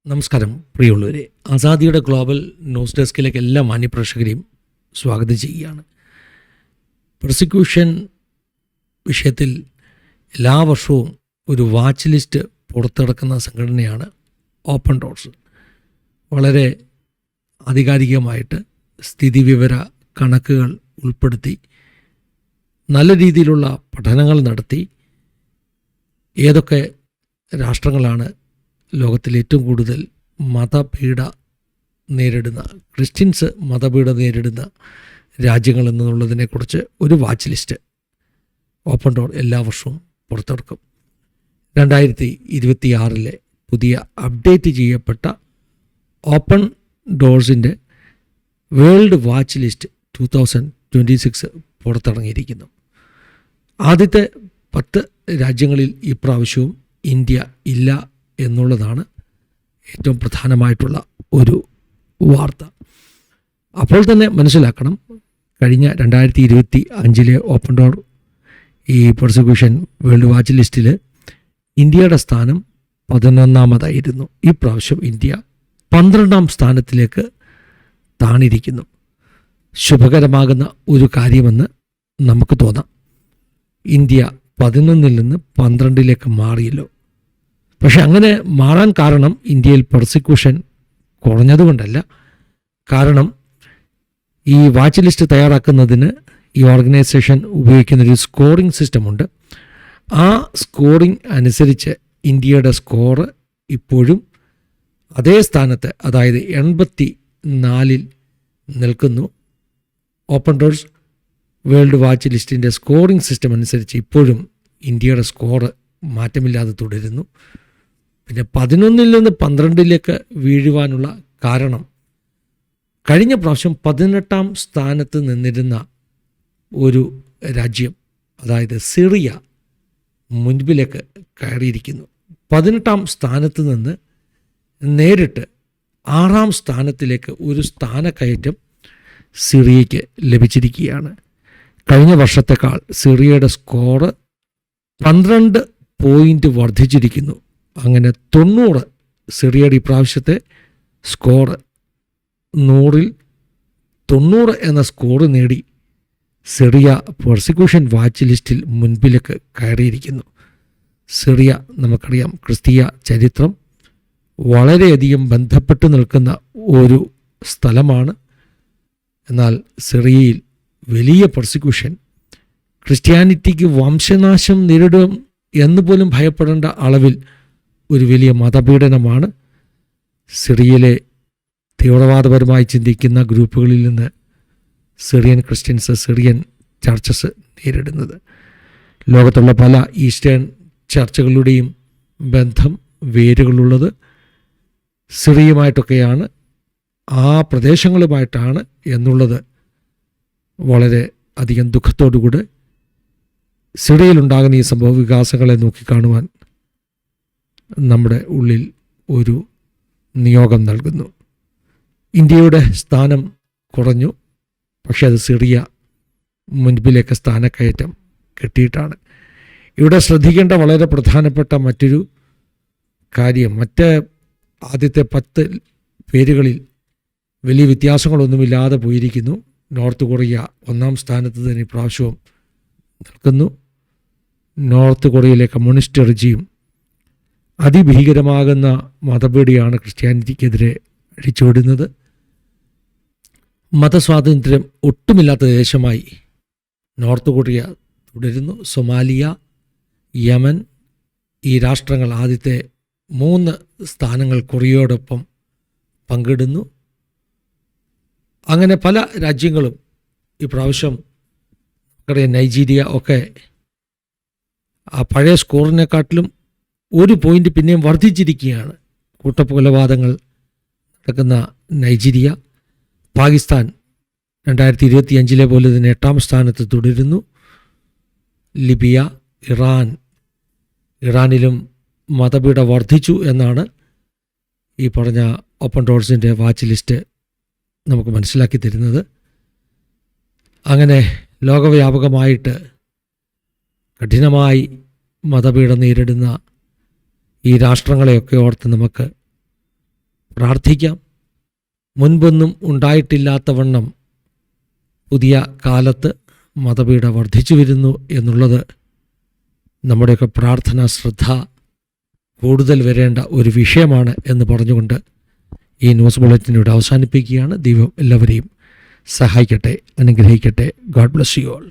നമസ്കാരം പ്രിയമുള്ളവരെ, ആസാദിയുടെ global news ഡെസ്കിലേക്ക് എല്ലാ മാന്യപ്രേക്ഷകരെയും സ്വാഗതം ചെയ്യുകയാണ്. പ്രോസിക്യൂഷൻ വിഷയത്തിൽ എല്ലാ വർഷവും ഒരു വാച്ച് ലിസ്റ്റ് പുറത്തിറക്കുന്ന സംഘടനയാണ് ഓപ്പൺ ഡോർസ്. വളരെ ആധികാരികമായിട്ട് സ്ഥിതിവിവര കണക്കുകൾ ഉൾപ്പെടുത്തി നല്ല രീതിയിലുള്ള പഠനങ്ങൾ നടത്തി ഏതൊക്കെ രാഷ്ട്രങ്ങളാണ് ലോകത്തിൽ ഏറ്റവും കൂടുതൽ മതപീഡ നേരിടുന്ന, ക്രിസ്ത്യൻസ് മതപീഡ നേരിടുന്ന രാജ്യങ്ങൾ എന്നുള്ളതിനെക്കുറിച്ച് ഒരു വാച്ച് ലിസ്റ്റ് ഓപ്പൺ ഡോർ എല്ലാ വർഷവും പുറത്തിറക്കും. 2026 പുതിയ അപ്ഡേറ്റ് ചെയ്യപ്പെട്ട ഓപ്പൺ ഡോർസിൻ്റെ വേൾഡ് വാച്ച് ലിസ്റ്റ് 2026 പുറത്തിറങ്ങിയിരിക്കുന്നു. ആദ്യത്തെ 10 രാജ്യങ്ങളിൽ ഇപ്രാവശ്യവും ഇന്ത്യ ഇല്ല എന്നുള്ളതാണ് ഏറ്റവും പ്രധാനമായിട്ടുള്ള ഒരു വാർത്ത. അപ്പോൾ തന്നെ മനസ്സിലാക്കണം, കഴിഞ്ഞ 2025 ഓപ്പൺ ഡോർ ഈ പ്രോസിക്യൂഷൻ വേൾഡ് വാച്ച് ലിസ്റ്റിൽ ഇന്ത്യയുടെ സ്ഥാനം 11ാമതായിരുന്നു. ഈ പ്രാവശ്യം ഇന്ത്യ 12ാം സ്ഥാനത്തിലേക്ക് താണിരിക്കുന്നു. ശുഭകരമാകുന്ന ഒരു കാര്യമെന്ന് നമുക്ക് തോന്നാം. ഇന്ത്യ 11 നിന്ന് 12 മാറിയല്ലോ. പക്ഷെ അങ്ങനെ മാറാൻ കാരണം ഇന്ത്യയിൽ പ്രോസിക്യൂഷൻ കുറഞ്ഞതുകൊണ്ടല്ല. കാരണം ഈ വാച്ച് ലിസ്റ്റ് തയ്യാറാക്കുന്നതിന് ഈ ഓർഗനൈസേഷൻ ഉപയോഗിക്കുന്നൊരു സ്കോറിംഗ് സിസ്റ്റമുണ്ട്. ആ സ്കോറിംഗ് അനുസരിച്ച് ഇന്ത്യയുടെ സ്കോറ് ഇപ്പോഴും അതേ സ്ഥാനത്ത്, അതായത് 84 നിൽക്കുന്നു. ഓപ്പൺ ഡോർസ് വേൾഡ് വാച്ച് ലിസ്റ്റിൻ്റെ സ്കോറിംഗ് സിസ്റ്റം അനുസരിച്ച് ഇപ്പോഴും ഇന്ത്യയുടെ സ്കോറ് മാറ്റമില്ലാതെ തുടരുന്നു. പിന്നെ 11 നിന്ന് 12 വീഴുവാനുള്ള കാരണം, കഴിഞ്ഞ പ്രാവശ്യം 18ാം സ്ഥാനത്ത് നിന്നിരുന്ന ഒരു രാജ്യം, അതായത് സിറിയ, മുൻപിലേക്ക് കയറിയിരിക്കുന്നു. 18ാം സ്ഥാനത്ത് നിന്ന് നേരിട്ട് 6ാം സ്ഥാനത്തിലേക്ക് ഒരു സ്ഥാനക്കയറ്റം സിറിയയ്ക്ക് ലഭിച്ചിരിക്കുകയാണ്. കഴിഞ്ഞ വർഷത്തേക്കാൾ സിറിയയുടെ സ്കോറ് 12 പോയിൻ്റ് വർദ്ധിച്ചിരിക്കുന്നു. അങ്ങനെ 90 സിറിയയുടെ ഇപ്രാവശ്യത്തെ സ്കോറ് 100ൽ 90 എന്ന സ്കോറ് നേടി സിറിയ പ്രോസിക്യൂഷൻ വാച്ച് ലിസ്റ്റിൽ മുൻപിലേക്ക് കയറിയിരിക്കുന്നു. സിറിയ നമുക്കറിയാം, ക്രിസ്തീയ ചരിത്രം വളരെയധികം ബന്ധപ്പെട്ട് നിൽക്കുന്ന ഒരു സ്ഥലമാണ്. എന്നാൽ സിറിയയിൽ വലിയ പ്രോസിക്യൂഷൻ, ക്രിസ്ത്യാനിറ്റിക്ക് വംശനാശം നേരിടും എന്ന് പോലും ഭയപ്പെടേണ്ട അളവിൽ ഒരു വലിയ മതപീഡനമാണ് സിറിയയിലെ തീവ്രവാദപരമായി ചിന്തിക്കുന്ന ഗ്രൂപ്പുകളിൽ നിന്ന് സിറിയൻ ക്രിസ്ത്യൻസ്, സിറിയൻ ചർച്ചസ് നേരിടുന്നത്. ലോകത്തുള്ള പല ഈസ്റ്റേൺ ചർച്ചുകളുടെയും ബന്ധം, വേരുകളുള്ളത് സിറിയയുമായിട്ടൊക്കെയാണ്, ആ പ്രദേശങ്ങളുമായിട്ടാണ് എന്നുള്ളത് വളരെ അധികം ദുഃഖത്തോടുകൂടി സിറിയയിലുണ്ടാകുന്ന ഈ സംഭവ വികാസങ്ങളെ നോക്കിക്കാണുവാൻ നമ്മുടെ ഉള്ളിൽ ഒരു നിയോഗം നൽകുന്നു. ഇന്ത്യയുടെ സ്ഥാനം കുറഞ്ഞു, പക്ഷെ അത് സിറിയ മുൻപിലേക്ക് സ്ഥാനക്കയറ്റം കിട്ടിയിട്ടാണ്. ഇവിടെ ശ്രദ്ധിക്കേണ്ട വളരെ പ്രധാനപ്പെട്ട മറ്റൊരു കാര്യം, ആദ്യത്തെ 10 പേരുകളിൽ വലിയ വ്യത്യാസങ്ങളൊന്നുമില്ലാതെ പോയിരിക്കുന്നു. നോർത്ത് കൊറിയ 1ാം സ്ഥാനത്ത് തന്നെ ഇപ്രാവശ്യവും നിൽക്കുന്നു. നോർത്ത് കൊറിയയിലെ കമ്മ്യൂണിസ്റ്റ് റെജീം അതിഭീകരമാകുന്ന മതപീഡിയാണ് ക്രിസ്ത്യാനിറ്റിക്കെതിരെ അഴിച്ചുവിടുന്നത്. മതസ്വാതന്ത്ര്യം ഒട്ടുമില്ലാത്ത ദേശമായി നോർത്ത് കൊറിയ തുടരുന്നു. സൊമാലിയ, യമൻ, ഈ രാഷ്ട്രങ്ങൾ ആദ്യത്തെ 3 സ്ഥാനങ്ങൾ കൊറിയയോടൊപ്പം പങ്കിടുന്നു. അങ്ങനെ പല രാജ്യങ്ങളും ഇപ്രാവശ്യം, നൈജീരിയ ഒക്കെ ആ പഴയ സ്കോറിനെക്കാട്ടിലും 1 പോയിൻ്റ് പിന്നെയും വർദ്ധിച്ചിരിക്കുകയാണ്. കൂട്ടക്കൊലപാതകങ്ങൾ നടക്കുന്ന നൈജീരിയ. പാകിസ്ഥാൻ 2025 പോലെ തന്നെ 8ാം സ്ഥാനത്ത് തുടരുന്നു. ലിബിയ, ഇറാനിലും മതപീഡ വർദ്ധിച്ചു എന്നാണ് ഈ പറഞ്ഞ ഓപ്പൺ ഡോർസിൻ്റെ വാച്ച് ലിസ്റ്റ് നമുക്ക് മനസ്സിലാക്കി തരുന്നത്. അങ്ങനെ ലോകവ്യാപകമായിട്ട് കഠിനമായി മതപീഡ നേരിടുന്ന ഈ രാഷ്ട്രങ്ങളെയൊക്കെ ഓർത്ത് നമുക്ക് പ്രാർത്ഥിക്കാം. മുൻപൊന്നും ഉണ്ടായിട്ടില്ലാത്തവണ്ണം പുതിയ കാലത്ത് മതപീഠ വർദ്ധിച്ചു വരുന്നു എന്നുള്ളത് നമ്മുടെയൊക്കെ പ്രാർത്ഥനാ ശ്രദ്ധ കൂടുതൽ വരേണ്ട ഒരു വിഷയമാണ് എന്ന് പറഞ്ഞുകൊണ്ട് ഈ ന്യൂസ് ബുള്ളറ്റിനോട് അവസാനിപ്പിക്കുകയാണ്. ദൈവം എല്ലാവരെയും സഹായിക്കട്ടെ, അനുഗ്രഹിക്കട്ടെ. God bless you all.